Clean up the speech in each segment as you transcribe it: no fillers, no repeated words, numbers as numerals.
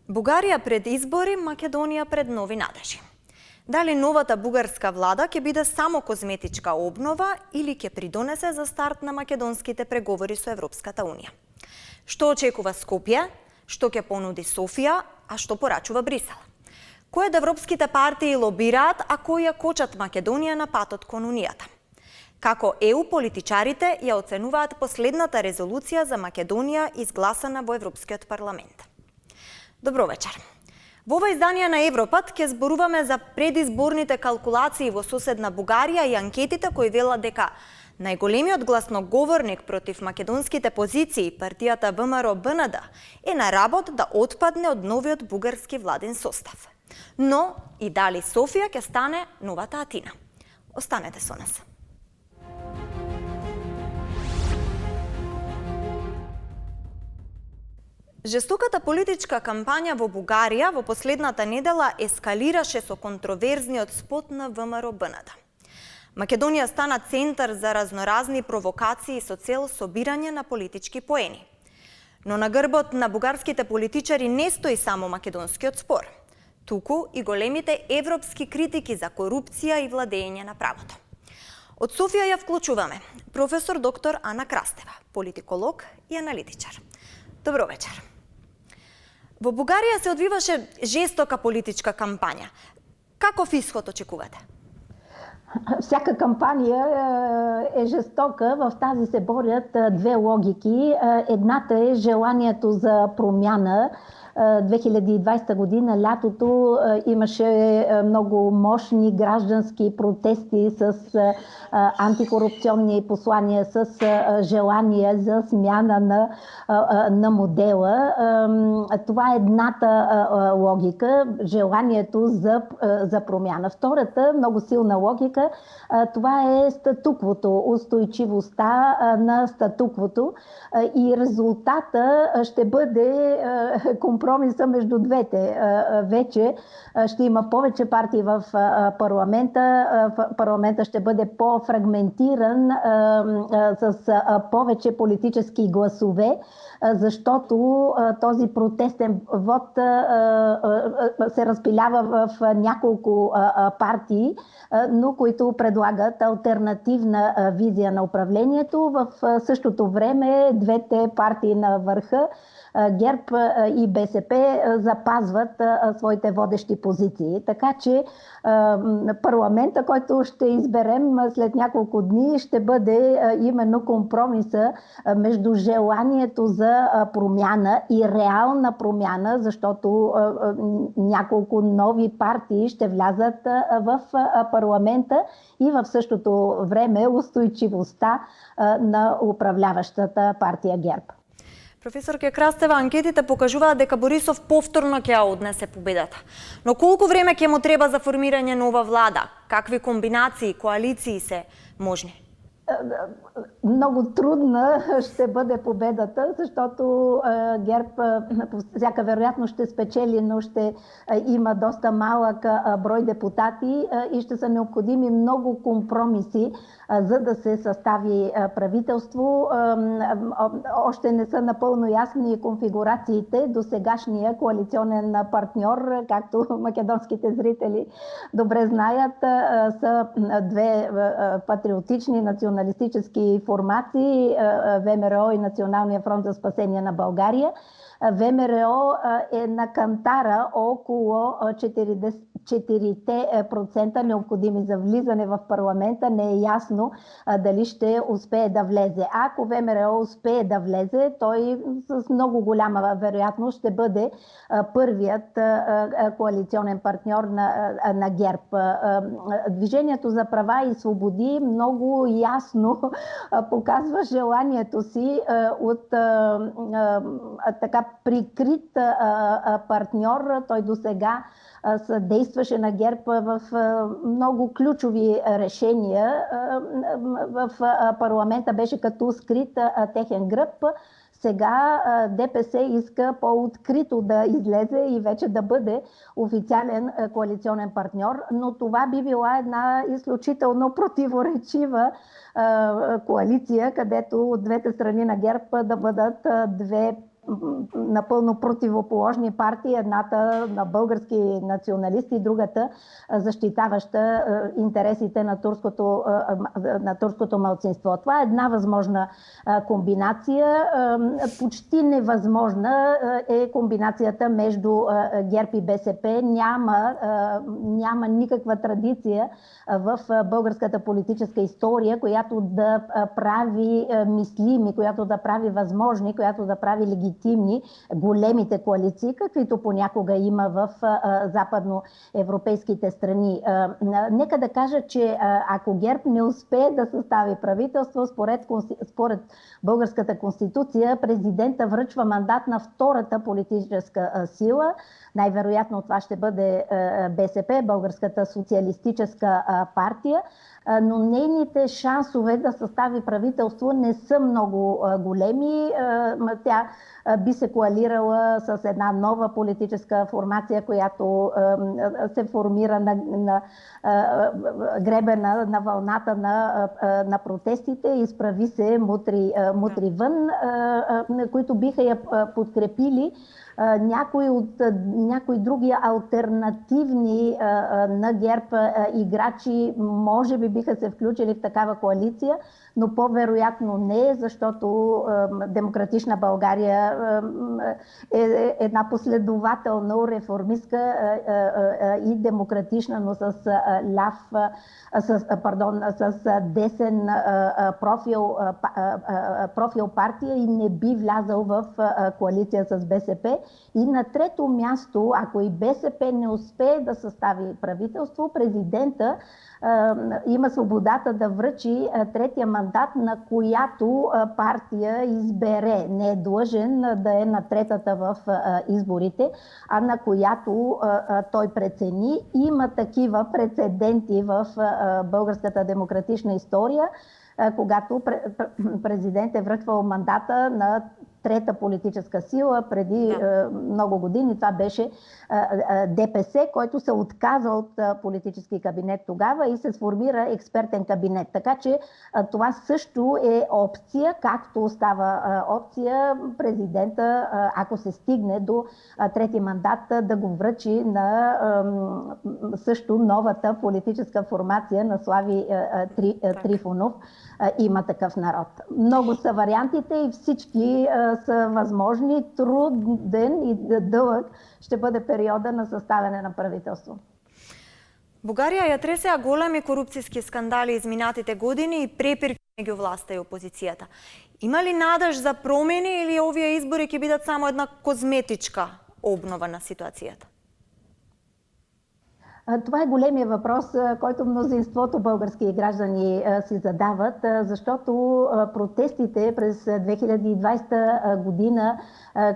Бугарија пред избори, Македонија пред нови надежи. Дали новата бугарска влада ќе биде само козметичка обнова или ќе придонесе за старт на македонските преговори со Европската Унија? Што очекува Скопје, што ќе понуди Софија, а што порачува Брисел? Кои од европските партии лобираат, а кои ја кочат Македонија на патот кон Унијата? Како ЕУ политичарите ја оценуваат последната резолуција за Македонија изгласана во Европскиот парламент? Добро вечер. Во ова издание на ЕВРОПАТ ќе зборуваме за предизборните калкулации во соседна Бугарија и анкетите кои велат дека најголемиот гласноговорник против македонските позиции, партијата ВМРО-БНД, е на работ да отпадне од новиот бугарски владен состав. Но и дали Софија ќе стане новата Атина? Останете со нас. Жестоката политичка кампања во Бугарија во последната недела ескалираше со контроверзниот спот на ВМРО-БНД. Македонија стана центар за разноразни провокации со цел собирање на политички поени. Но на грбот на бугарските политичари не стои само македонскиот спор, туку и големите европски критики за корупција и владење на правото. Од Софија ја вклучуваме професор доктор Ана Крастева, политиколог и аналитичар. Добро вечер. Во Бугарија се одвиваше жестока политичка кампања. Каков исход очекувате? Всяка кампания е жестока. В тази се борят две логики. Едната е желанието за промяна. 2020 година, лятото, имаше много мощни граждански протести с антикорупционни послания, с желание за смяна на модела. Това е едната логика, желанието за промяна. Втората, много силна логика, това е статуквото, устойчивостта на статуквото и резултата ще бъде компромиса между двете. Вече ще има повече партии в парламента. Парламента ще бъде по-фрагментиран с повече политически гласове, защото този протестен вод се разпилява в няколко партии, но които предлагат алтернативна визия на управлението. В същото време двете партии на върха, ГЕРБ и БСП, запазват своите водещи позиции. Така че парламента, който ще изберем след няколко дни, ще бъде именно компромиса между желанието за промяна и реална промяна, защото няколко нови партии ще влязат в парламента и в същото време устойчивостта на управляващата партия ГЕРБ. Професорке Крастева, анкетите покажуваат дека Борисов повторно ќе ја однесе победата. Но колку време ќе му треба за формирање нова влада? Какви комбинации, коалиции се можни? Много трудна ще бъде победата, защото ГЕРБ по всяка вероятност ще спечели, но ще има доста малък брой депутати и ще са необходими много компромиси, за да се състави правителство. Още не са напълно ясни конфигурациите. До сегашния коалиционен партньор, както македонските зрители добре знаят, са две патриотични националистически формации, ВМРО и Националния фронт за спасение на България. ВМРО е на кантара около 4% необходими за влизане в парламента. Не е ясно дали ще успее да влезе. Ако ВМРО успее да влезе, той с много голяма вероятност ще бъде първият коалиционен партньор на ГЕРБ. Движението за права и свободи много ясно показва желанието си от така прикрит партньор. Той досега съдействаше на ГЕРБ в много ключови решения. В парламента беше като скрит техен гръб. Сега ДПС иска по-открито да излезе и вече да бъде официален коалиционен партньор, но това би била една изключително противоречива коалиция, където от двете страни на ГЕРБ да бъдат две напълно противоположни партии, едната на български националисти, другата защитаваща интересите на турското малцинство. Това е една възможна комбинация. Почти невъзможна е комбинацията между ГЕРБ и БСП. Няма никаква традиция в българската политическа история, която да прави мислими, която да прави възможни, която да прави легитимни големите коалиции, каквито понякога има в западноевропейските страни. Нека да кажа, че ако ГЕРБ не успее да състави правителство, според българската конституция, президента връчва мандат на втората политическа сила. Най-вероятно това ще бъде БСП, Българската социалистическа партия, но нейните шансове да състави правителство не са много големи. Тя би се коалирала с една нова политическа формация, която се формира на гребена на вълната на протестите, изправи се мутри вън, които биха я подкрепили. Някои други алтернативни на ГЕРБ играчи може би биха се включили в такава коалиция, но по-вероятно не, защото Демократична България е една последователно реформистка и демократична, но с десен профил партия и не би влязъл в коалиция с БСП. И на трето място, ако и БСП не успее да състави правителство, президента има свободата да връчи третия мандат, на която партия избере. Не е длъжен да е на третата в изборите, а на която той прецени. Има такива прецеденти в българската демократична история, когато президент е връчвал мандата на трета политическа сила преди много години. Това беше ДПС, който се отказа от политически кабинет тогава и се сформира експертен кабинет. Така че това също е опция, както остава опция президента, ако се стигне до трети мандат, да го връчи на също новата политическа формация на Слави Трифонов. Има такъв народ. Много са вариантите и всички са възможни. Труден и дълъг ще бъде периода на съставяне на правителство. Бугарија ја тресеа големи корупцијски скандали изминатите години и препирки меѓу власта и опозицијата. Има ли надеж за промени или овие избори ќе бидат само една козметичка обнова на ситуацијата? Това е големия въпрос, който мнозинството български граждани си задават, защото протестите през 2020 година,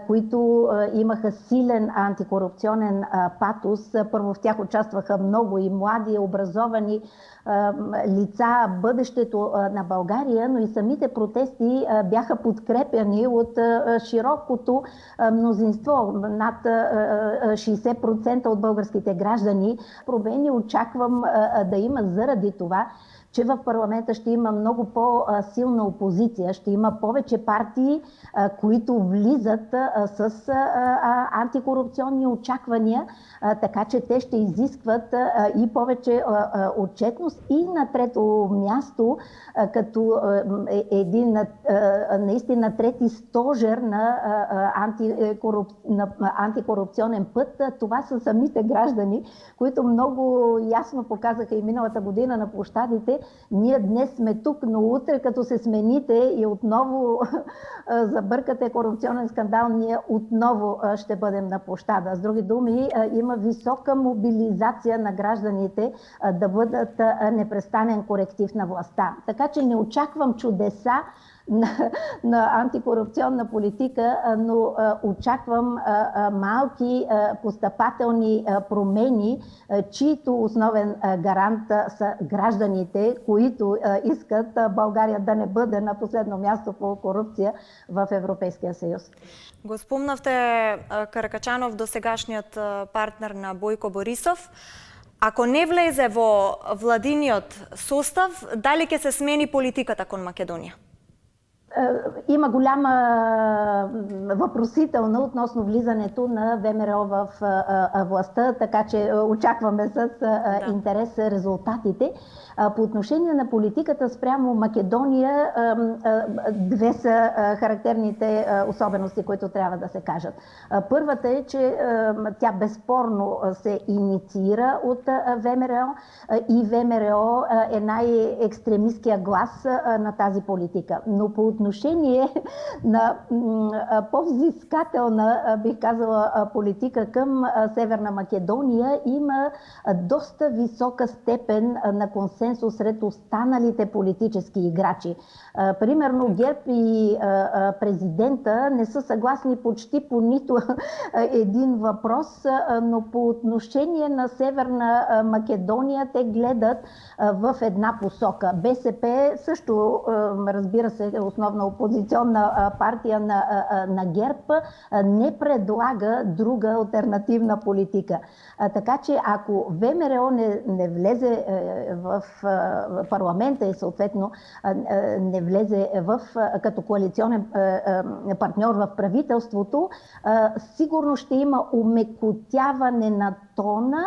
които имаха силен антикорупционен патос, първо в тях участваха много и млади, образовани лица, бъдещето на България, но и самите протести бяха подкрепяни от широкото мнозинство, над 60% от българските граждани. Промени очаквам да има заради това, че в парламента ще има много по-силна опозиция, ще има повече партии, които влизат с антикорупционни очаквания, така че те ще изискват и повече отчетност. И на трето място, като един наистина трети стожер на антикорупционен път, това са самите граждани, които много ясно показаха и миналата година на площадите. Ние днес сме тук, но утре, като се смените и отново забъркате корупционен скандал, ние отново ще бъдем на площада. С други думи, има висока мобилизация на гражданите да бъдат непрестанен коректив на властта. Така че не очаквам чудеса на антикорупционна политика, но очаквам малки постъпателни промени, чието основен гарант са гражданите, които искат България да не бъде на последно място по корупция в Европейския съюз. Го спомнавте Каракачанов, досегашниот партнер на Бојко Борисов. Ако не влезе во владиниот состав, дали ќе се смени политиката кон Македонија? Има голяма въпросителна относно влизането на ВМРО в властта, така че очакваме с интерес резултатите. По отношение на политиката спрямо Македония, две са характерните особености, които трябва да се кажат. Първата е, че тя безспорно се инициира от ВМРО и ВМРО е най-екстремистския глас на тази политика. Но по отношение на по-взискателна, бих казала, политика към Северна Македония, има доста висока степен на консенсус сред останалите политически играчи. Примерно ГЕРБ и президента не са съгласни почти по нито един въпрос, но по отношение на Северна Македония те гледат в една посока. БСП също, разбира се, основна опозиционна партия на ГЕРБ, не предлага друга алтернативна политика. Така че ако ВМРО не влезе в парламента и съответно не влезе като коалиционен партньор в правителството, сигурно ще има омекотяване на тона,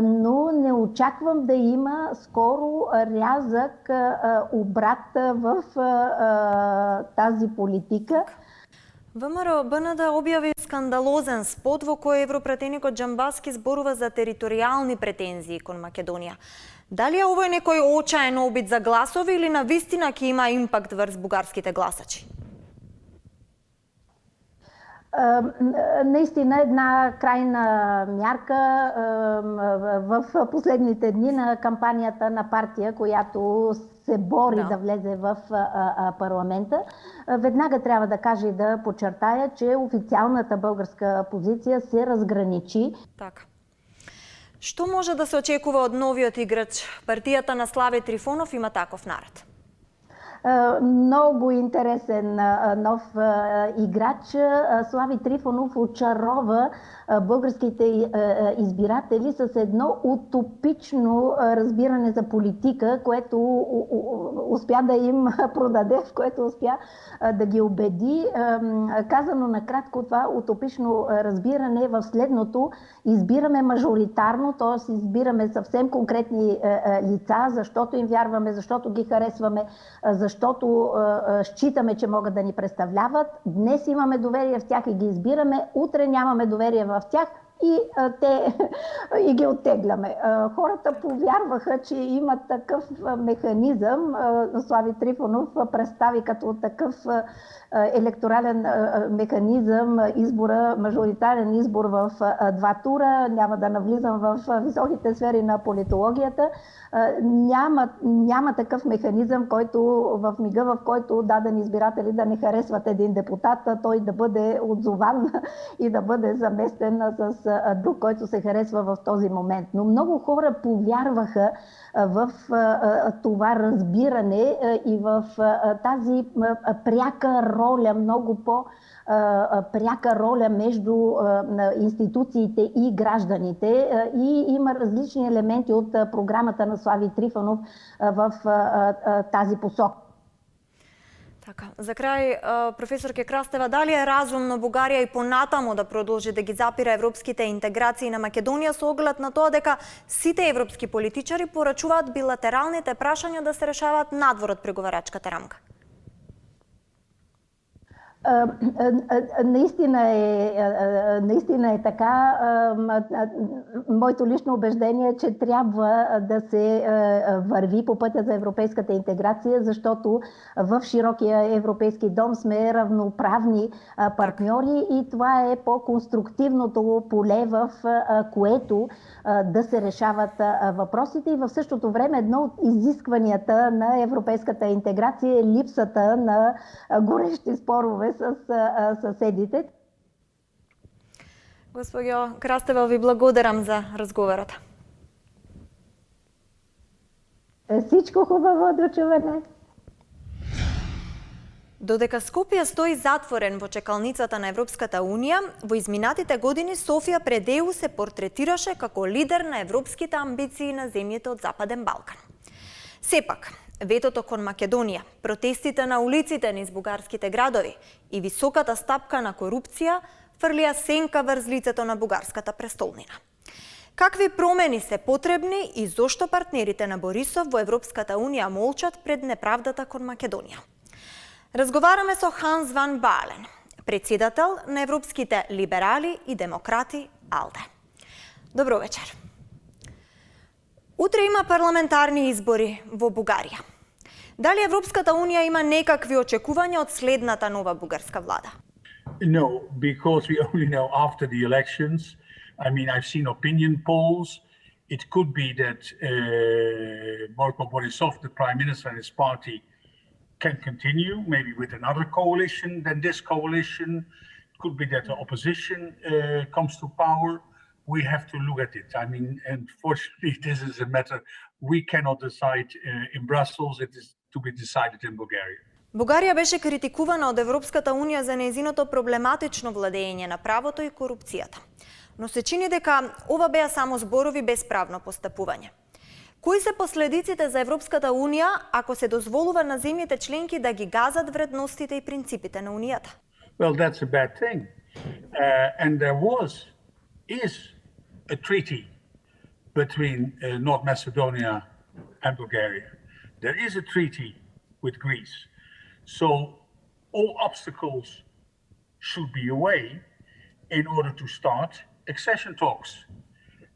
но не очаквам да има скоро рязък обрат в тази политика. ВМРО БНД објави скандалозен спот во кој европратеникот Джамбаски зборува за територијални претензии кон Македонија. Дали е овој некој очаен обид за гласови или навистина ќе има импакт врз бугарските гласачи? Наистина една крайна мярка в последните дни на кампанията на партия, която се бори да влезе в парламента. Веднага трябва да кажа и да подчертая, че официалната българска позиция се разграничи. Така. Што може да се очекува од новиот играч? Партијата на Славе Трифонов има таков народ. Много интересен нов играч. Слави Трифонов очарова българските избиратели с едно утопично разбиране за политика, което успя да им продаде, в което успя да ги убеди. Казано накратко, това утопично разбиране в следното: избираме мажоритарно, т.е. избираме съвсем конкретни лица, защото им вярваме, защото ги харесваме, защото считаме, че могат да ни представляват. Днес имаме доверие в тях и ги избираме, утре нямаме доверие в тях и ги оттегляме. Хората повярваха, че има такъв механизъм. Слави Трифонов представи като такъв електорален механизъм избора, мажоритарен избор в два тура. Няма да навлизам в високите сфери на политологията. Няма такъв механизъм, който в мига, в който дадени избиратели да не харесват един депутат, той да бъде отзован и да бъде заместен с друг, който се харесва в този момент. Но много хора повярваха в това разбиране и в тази пряка роля, много по-пряка роля между институциите и гражданите. И има различни елементи от програмата на Слави Трифонов в тази посока. Така, за крај, професорке Крастева, дали е разумно Бугарија и понатаму да продолжи да ги запира европските интеграции на Македонија со оглед на тоа дека сите европски политичари порачуваат билатералните прашања да се решаваат надвор од преговарачката рамка? Наистина е така. Моето лично убеждение е, че трябва да се върви по пътя за европейската интеграция, защото в широкия европейски дом сме равноправни партньори и това е по-конструктивното поле, в което да се решават въпросите. И в същото време едно от изискванията на европейската интеграция е липсата на горещи спорове с съседите. Госпожо Крастева, ви благодарам за разговорот. Всичко хубаво, до чуване. Додека Скопје стои затворен во чекалницата на Европската Унија, во изминатите години Софија пред ЕУ се портретираше како лидер на европските амбиции на земјите од Западен Балкан. Сепак, ветото кон Македонија, протестите на улиците низ бугарските градови и високата стапка на корупција фрлија сенка врз лицето на бугарската престолнина. Какви промени се потребни и зошто партнерите на Борисов во Европската Унија молчат пред неправдата кон Македонија? Разговараме со Ханс ван Баален, председател на европските либерали и демократи АЛДЕ. Добро вечер. Утре има парламентарни избори во Бугарија. Дали Европската Унија има некакви очекувања од следната нова бугарска влада? No, because we only know after the elections. I mean, I've seen opinion polls. It could be that Boyko Borisov, the prime minister and his party, can continue, maybe with another coalition than this coalition. It could be that the opposition comes to power. We have to look at it. I mean, unfortunately, this is a matter we cannot decide in Brussels. It is to be decided in Bulgaria. Бугарија беше критикувана од Европската Унија за нејзиното проблематично владење на правото и корупцијата. Но се чини дека ова беа само зборови без правно постапување. Кои се последиците за Европската Унија ако се дозволува на земјите членки да ги газат вредностите и принципите на Унијата? Well, that's a bad thing. And there is a treaty between North Macedonia and Bulgaria. There is a treaty with Greece. So all obstacles should be away in order to start accession talks.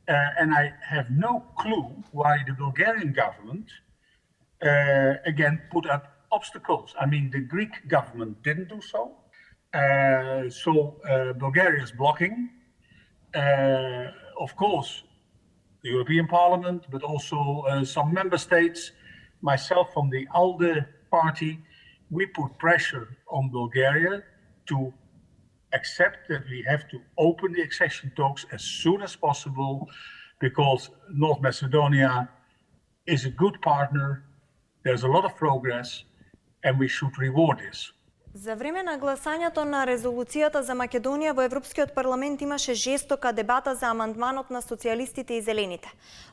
And I have no clue why the Bulgarian government again put up obstacles. I mean, the Greek government didn't do so. So Bulgaria is blocking. Of course, the European Parliament, but also some member states, myself from the ALDE party, we put pressure on Bulgaria to accept that we have to open the accession talks as soon as possible because North Macedonia is a good partner, there's a lot of progress, and we should reward this. За време на гласањето на резолуцијата за Македонија во Европскиот парламент имаше жестока дебата за амандманот на социјалистите и зелените.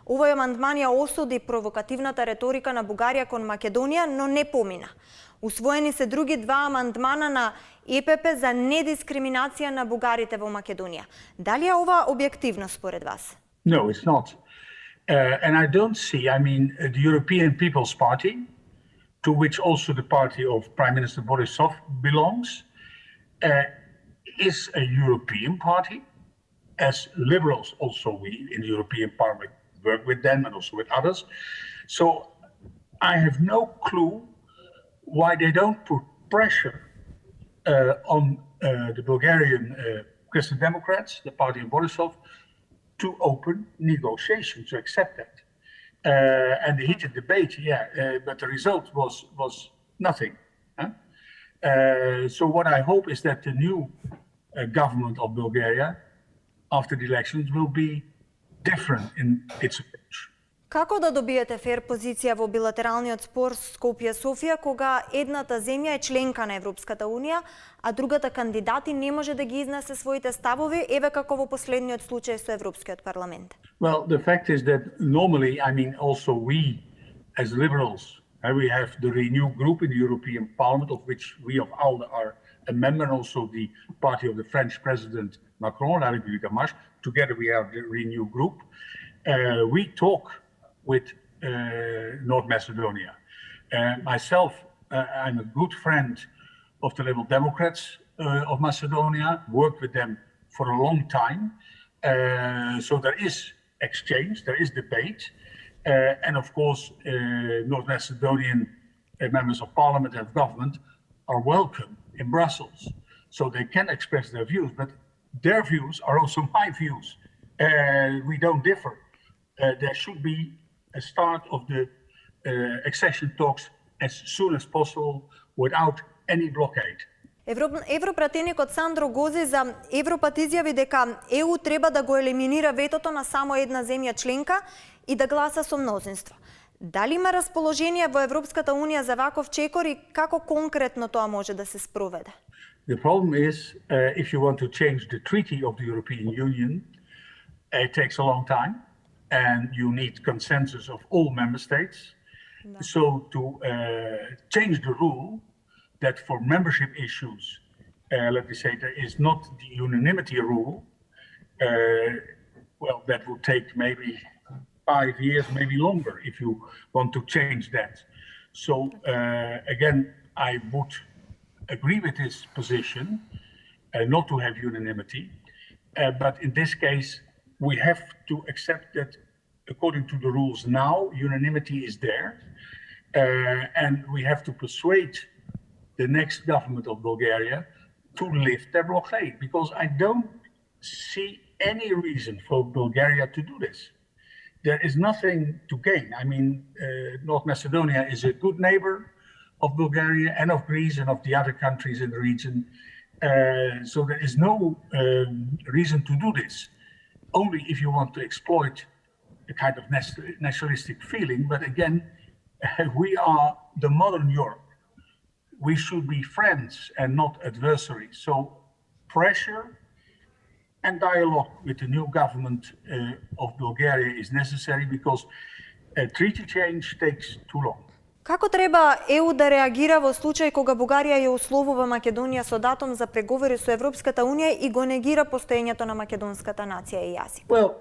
Овој амандман ја осуди провокативната реторика на Бугарија кон Македонија, но не помина. Усвоени се други два амандмана на ЕПП за недискриминација на бугарите во Македонија. Дали е ова објективно според вас? No, it's not. And I don't see, I mean, the European People's Party, to which also the party of Prime Minister Borisov belongs, is a European party. As liberals, also we in the European Parliament work with them and also with others. So I have no clue why they don't put pressure on the Bulgarian Christian Democrats, the party of Borisov, to open negotiations, to accept that. And the heated debate, but the result was nothing. So what I hope is that the new government of Bulgaria, after the elections, will be different in its approach. Како да добиете фер позиција во билатералниот спор Скопје-Софија кога едната земја е членка на Европската Унија, а другата кандидати не може да ги изнесе своите ставови, еве како во последниот случај со Европскиот парламент? Well, the fact is that normally, I mean, also we as liberals, we have the Renew group in the European Parliament, of which we of ALDE are a member, and also the party of the French President Macron, La République en Marche. Together we are the Renew group. We talk with North Macedonia. Myself, I'm a good friend of the Liberal Democrats of Macedonia, worked with them for a long time. So there is exchange, there is debate. And of course, North Macedonian members of parliament and government are welcome in Brussels. So they can express their views, but their views are also my views. We don't differ. There should be a start of the accession talks as soon as possible without any blockade. Европратеникот Сандро Гози за Европат изјави дека ЕУ треба да го елиминира ветото на само една земја членка и да гласа со мнозинство. Дали има расположение во Европската Унија за ваков чекор и како конкретно тоа може да се спроведе? The problem is, if you want to change the treaty of the European Union, it takes a long time and you need consensus of all member states. So to change the rule that for membership issues, let me say, there is not the unanimity rule, well, that would take maybe 5 years, maybe longer, if you want to change that. So again, I would agree with this position, not to have unanimity, but in this case, we have to accept that according to the rules now, unanimity is there, and we have to persuade the next government of Bulgaria to lift their blockade, because I don't see any reason for Bulgaria to do this. There is nothing to gain. I mean, North Macedonia is a good neighbor of Bulgaria and of Greece and of the other countries in the region. So there is no reason to do this. Only if you want to exploit a kind of nationalistic feeling. But again, we are the modern Europe. We should be friends and not adversaries. So pressure and dialogue with the new government of Bulgaria is necessary, because a treaty change takes too long. Како треба ЕУ да реагира во случај кога Бугарија ја условува Македонија со датум за преговори со Европската Унија и го негира постоењето на македонската нација и јазик? Well,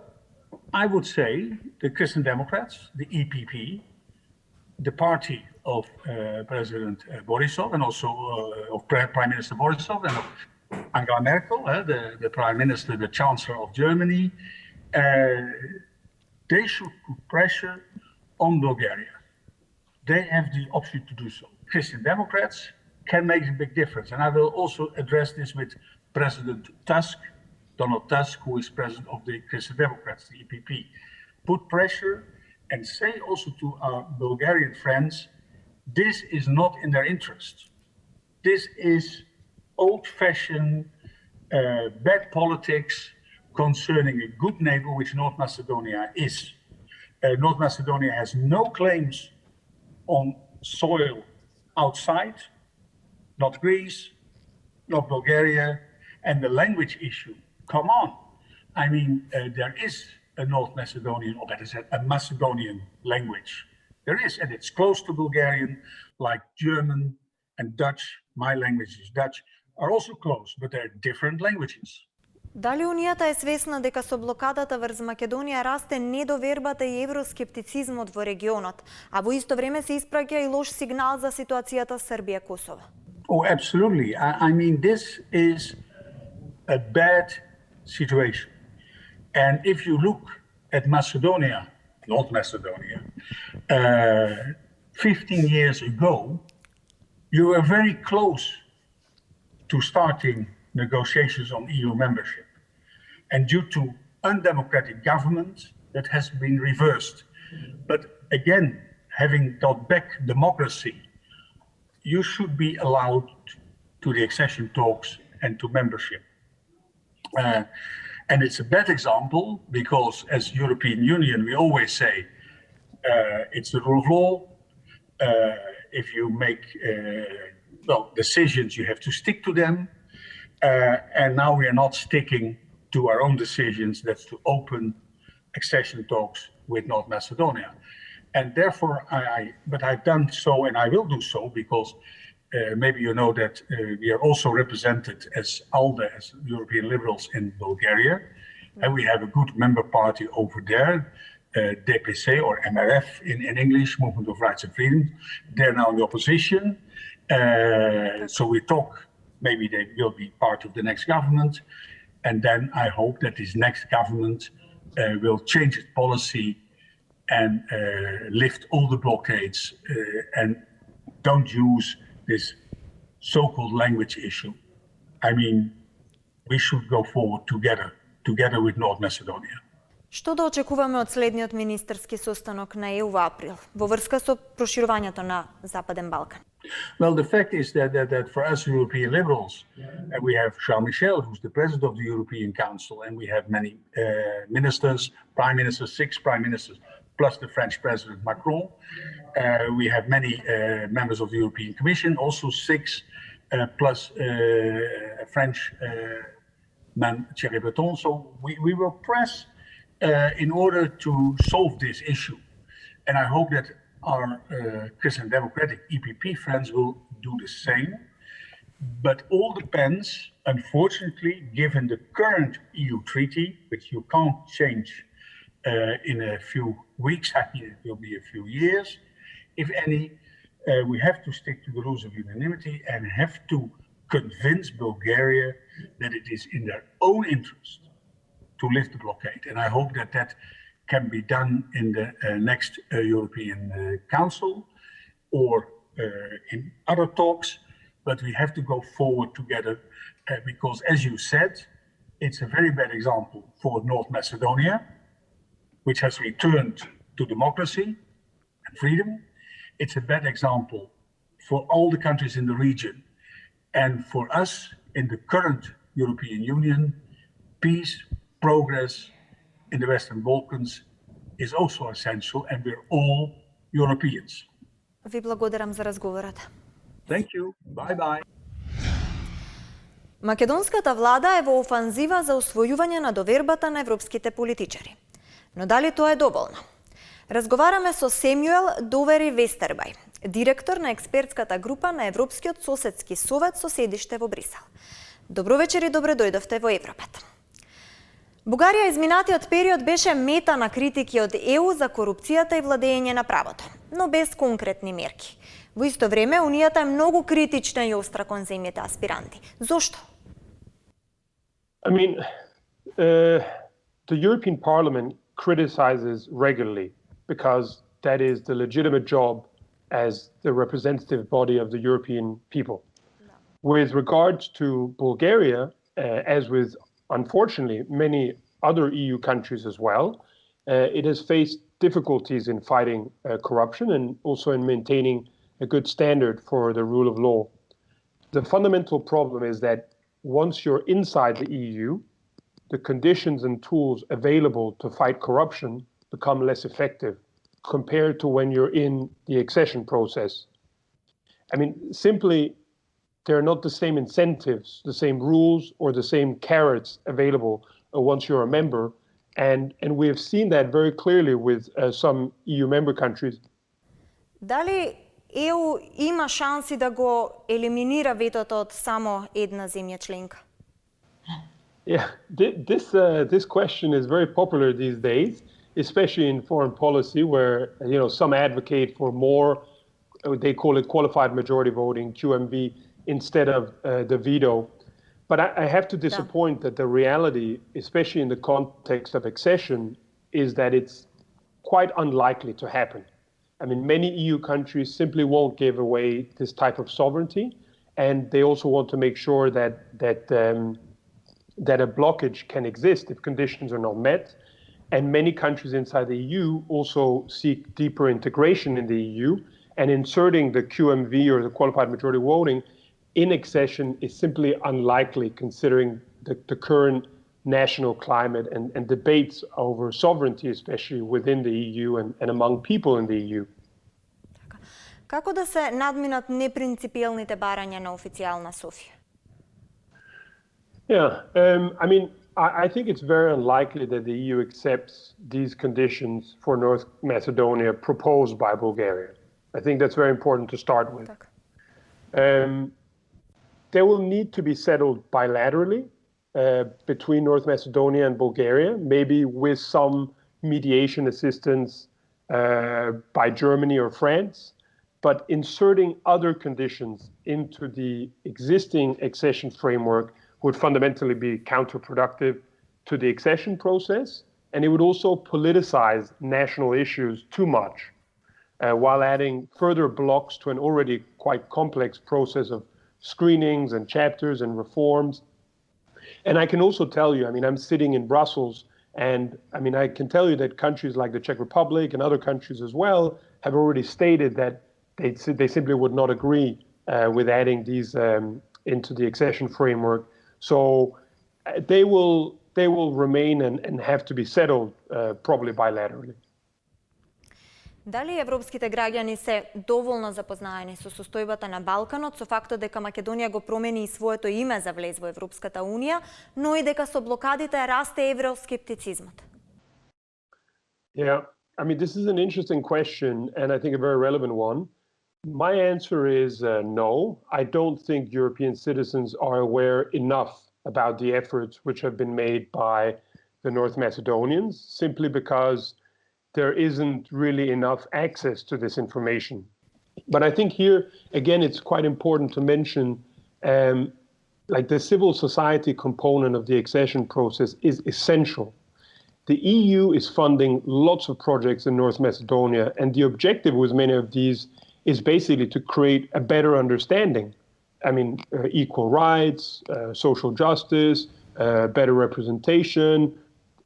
I would say the Christian Democrats, the EPP, the party of President Borisov and also of Prime Minister Borisov and of Angela Merkel, the Prime Minister, the Chancellor of Germany, they should put pressure on Bulgaria. They have the option to do so. Christian Democrats can make a big difference. And I will also address this with President Tusk, Donald Tusk, who is president of the Christian Democrats, the EPP. Put pressure and say also to our Bulgarian friends, this is not in their interest. This is old-fashioned bad politics concerning a good neighbor, which North Macedonia is. North Macedonia has no claims on soil outside, not Greece, not Bulgaria, and the language issue. Come on. I mean, there is a North Macedonian, or better said, a Macedonian language. There is, and it's close to Bulgarian, like German and Dutch. My language is Dutch, are also close, but they're different languages. Дали Унијата е свесна дека со блокадата врз Македонија расте недовербата и евроскептицизмот во регионот, а во исто време се испраќа и лош сигнал за ситуацијата Србија-Косово? Oh, absolutely. I mean, this is a bad situation. And if you look at Macedonia, North Macedonia, 15 years ago, you were very close to starting negotiations on EU membership. And due to undemocratic government, that has been reversed. But again, having got back democracy, you should be allowed to the accession talks and to membership. And it's a bad example because as European Union, we always say it's the rule of law. If you make decisions, you have to stick to them. And now we are not sticking to our own decisions. That's to open accession talks with North Macedonia. And therefore, but I've done so, and I will do so, because maybe you know that we are also represented as ALDE, as European Liberals in Bulgaria. And we have a good member party over there, DPC or MRF in English, Movement of Rights and Freedom. They're now in the opposition. So we talk. Maybe they will be part of the next government. And then I hope that this next government will change its policy and lift all the blockades and don't use this so-called language issue. I mean, we should go forward together with North Macedonia. Што да очекуваме од следниот министерски состанок на ЕУ во април во врска со проширувањето на Западен Балкан? Well, the fact is that for us European liberals, we have Charles Michel, who's the president of the European Council, and we have many ministers, prime ministers, 6 prime ministers, plus the French president Macron. We have many members of the European Commission, also 6, plus French man Thierry Breton. So we will press in order to solve this issue. And I hope that our Christian Democratic EPP friends will do the same. But all depends, unfortunately, given the current EU treaty, which you can't change in a few weeks, I mean, it will be a few years, if any, we have to stick to the rules of unanimity and have to convince Bulgaria that it is in their own interest to lift the blockade. And I hope that that can be done in the next European Council or in other talks. But we have to go forward together because, as you said, it's a very bad example for North Macedonia, which has returned to democracy and freedom. It's a bad example for all the countries in the region. And for us in the current European Union, peace, progress in the Western Balkans is also essential, and we're all Europeans. Ви благодарам за разговорот. Thank you. Bye-bye. Македонската влада е во офанзива за освојување на довербата на европските политичари. Но дали тоа е доволно? Разговараме со Семјуел Довери Вестербај, директор на експертската група на Европскиот соседски совет со седиште во Брисел. Добро вечер и добре дојдовте во Европат. Бугарија изминатиот период беше мета на критики од ЕУ за корупцијата и владење на правото, но без конкретни мерки. Во исто време, Унијата е многу критична и остра кон земјите аспиранти. Зошто? I mean, the European Parliament criticizes regularly because that is the legitimate job as the representative body of the European people. With regards to Bulgaria, as with, unfortunately, many other EU countries as well, it has faced difficulties in fighting corruption and also in maintaining a good standard for the rule of law. The fundamental problem is that once you're inside the EU, the conditions and tools available to fight corruption become less effective compared to when you're in the accession process. I mean, simply, there are not the same incentives, the same rules, or the same carrots available once you're a member. And we have seen that very clearly with some EU member countries. Дали ЕУ има шанси да го елиминира ветото од само една земја членка? Yeah, this question is very popular these days, especially in foreign policy, where some advocate for more, they call it qualified majority voting, QMV, instead of the veto. But I have to disappoint that the reality, especially in the context of accession, is that it's quite unlikely to happen. I mean, many EU countries simply won't give away this type of sovereignty, and they also want to make sure that a blockage can exist if conditions are not met. And many countries inside the EU also seek deeper integration in the EU, and inserting the QMV or the qualified majority voting in accession is simply unlikely considering the current national climate and debates over sovereignty, especially within the EU and among people in the EU. Како да се надминат непринципиелните барања на официјална Софија? Yeah, I mean, I think it's very unlikely that the EU accepts these conditions for North Macedonia proposed by Bulgaria. I think that's very important to start with. They will need to be settled bilaterally between North Macedonia and Bulgaria, maybe with some mediation assistance by Germany or France, but inserting other conditions into the existing accession framework would fundamentally be counterproductive to the accession process, and it would also politicize national issues too much, while adding further blocks to an already quite complex process of screenings and chapters and reforms. And I can also tell you, I mean, I'm sitting in Brussels, and I mean, I can tell you that countries like the Czech Republic and other countries as well have already stated that they simply would not agree with adding these into the accession framework. So they will remain and have to be settled probably bilaterally. Дали европските граѓани се доволно запознаени со состојбата на Балканот, со фактот дека Македонија го промени и своето име за влез во Европската Унија, но и дека со блокадите расте евроскептицизмот? Yeah, I mean, this is an interesting question, and I think a very relevant one. My answer is no. I don't think European citizens are aware enough about the efforts which have been made by the North Macedonians, simply because there isn't really enough access to this information. But I think here, again, it's quite important to mention like the civil society component of the accession process is essential. The EU is funding lots of projects in North Macedonia, and the objective with many of these is basically to create a better understanding. I mean, equal rights, social justice, better representation,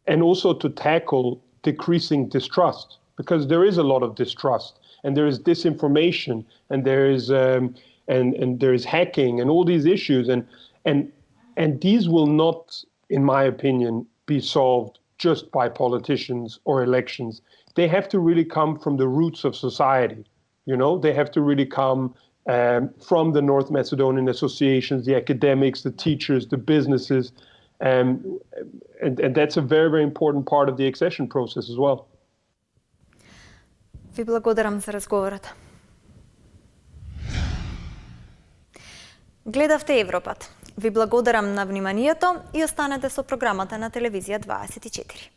and also to tackle decreasing distrust, because there is a lot of distrust, and there is disinformation, and there is and there is hacking, and all these issues, and these will not, in my opinion, be solved just by politicians or elections. They have to really come from the roots of society. You know, they have to really come from the North Macedonian associations, the academics, the teachers, the businesses, and that's a very, very important part of the accession process as well. Ви благодарам за разговорот. Гледавте Европат. Ви благодарам на вниманието и останете со програмата на телевизија 24.